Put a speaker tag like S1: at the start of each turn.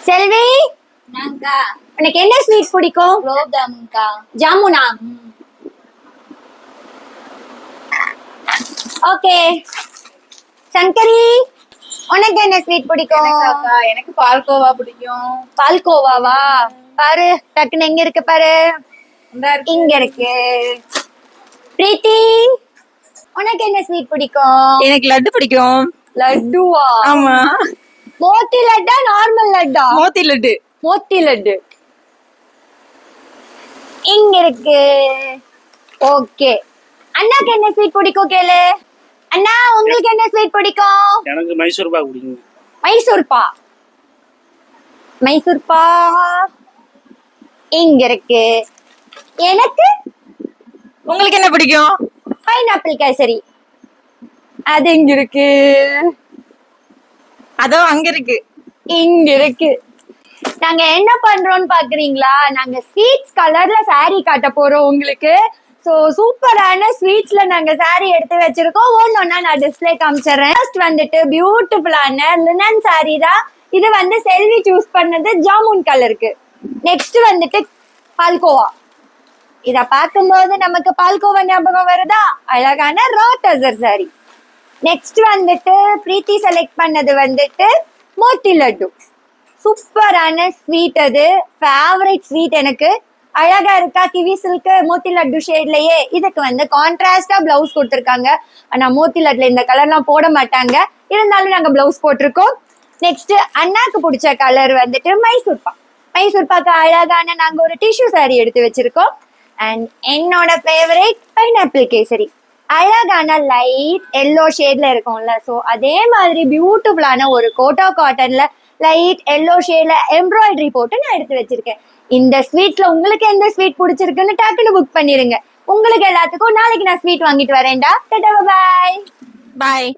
S1: செல்வி,
S2: நான்க்கா
S1: உனக்கு என்ன ஸ்வீட் பிடிக்கும்?
S2: குலோப் ஜாமுன்க்கா.
S1: ஜாமுனா? ஓகே. சங்கரி, உனக்கு என்ன ஸ்வீட் பிடிக்கும்?
S2: எனக்கு பால்கோவா பிடிக்கும்.
S1: பால்கோவாவா? பாரு, டக்குன்னு எங்க இருக்கு பாரு. இங்க இருக்கு. பிரீத்தி, உனக்கு என்ன ஸ்வீட் பிடிக்கும்?
S3: எனக்கு லட்டு பிடிக்கும்.
S1: லட்டுவா?
S3: ஆமா.
S1: மோத்தி லட்டா நார்மல் லட்டா?
S3: மோத்தி லட்டு.
S1: மோத்தி லட்டு இங்க இருக்கு. ஓகே. அண்ணாக்கு என்ன ஸ்வீட் பிடிக்கும் கேளு. அண்ணா, உங்களுக்கு என்ன ஸ்வீட் பிடிக்கும்?
S4: எனக்கு மைசூர் பாக் பிடிக்கும்.
S1: மைசூர் பா. மைசூர் பா இங்க இருக்கு. எனக்கு
S3: உங்களுக்கு என்ன பிடிக்கும்?
S1: பைனாப்பிள் கேசரி. அது இங்க இருக்கு.
S3: அதோ அங்க இருக்கு.
S1: இங்க இருக்கு. நாங்க என்ன பண்றோம்னு பாக்குறீங்களா? நாங்க ஸ்வீட்ஸ் கலர்ல சாரி காட்ட போறோம் உங்களுக்கு. சோ சூப்பரான ஸ்வீட்ஸ்ல நாங்க சாரி எடுத்து வச்சிருக்கோம். ஒன்னொன்னா நான் டிஸ்பிளே காமிச்சிடுறேன். ஃபர்ஸ்ட் வந்துட்டு பியூட்டிஃபுல்லான லினன் சாரி தான். இது வந்து செல்வி சூஸ் பண்ணது ஜாமுன் கலருக்கு. நெக்ஸ்ட் வந்துட்டு பால்கோவா. இத பார்க்கும்போது நமக்கு பால்கோவா ஞாபகம் வருதா? அழகான ரா டசர் சாரி. நெக்ஸ்ட் வந்துட்டு பிரீத்தி செலக்ட் பண்ணது வந்துட்டு மோத்தி லட்டு. சூப்பரான ஸ்வீட், அது ஃபேவரட் ஸ்வீட் எனக்கு. அழகா இருக்கா? கிவி சில்க் மோத்தி லட்டு ஷேட்லயே. இதுக்கு வந்து கான்ட்ராஸ்டா பிளவுஸ் கொடுத்துருக்காங்க. ஆனா மோத்தி லட்டுல இந்த கலர்லாம் போட மாட்டாங்க, இருந்தாலும் நாங்க பிளவுஸ் போட்டிருக்கோம். நெக்ஸ்ட் அண்ணாக்கு பிடிச்ச கலர் வந்துட்டு மைசூர் பாக். மைசூர் பாக்கு அழகான நாங்க ஒரு டிஷ்யூ சாரி எடுத்து வச்சிருக்கோம். அண்ட் என்னோட ஃபேவரட் பைனாப்பிள் கேசரி. அழகான லைட் எல்லோ ஷேட்ல இருக்கும்ல, ஸோ அதே மாதிரி பியூட்டிஃபுல்லான ஒரு கோட்டா காட்டன்ல லைட் எல்லோ ஷேட்ல எம்ப்ராய்டரி போட்டு நான் எடுத்து வச்சிருக்கேன். இந்த ஸ்வீட்ஸ்ல உங்களுக்கு எந்த ஸ்வீட் பிடிச்சிருக்குன்னு டக்குன்னு புக் பண்ணிருங்க. உங்களுக்கு எல்லாத்துக்கும் நாளைக்கு நான் ஸ்வீட் வாங்கிட்டு வரேன்டா. டாடா, பை.
S3: பாய்.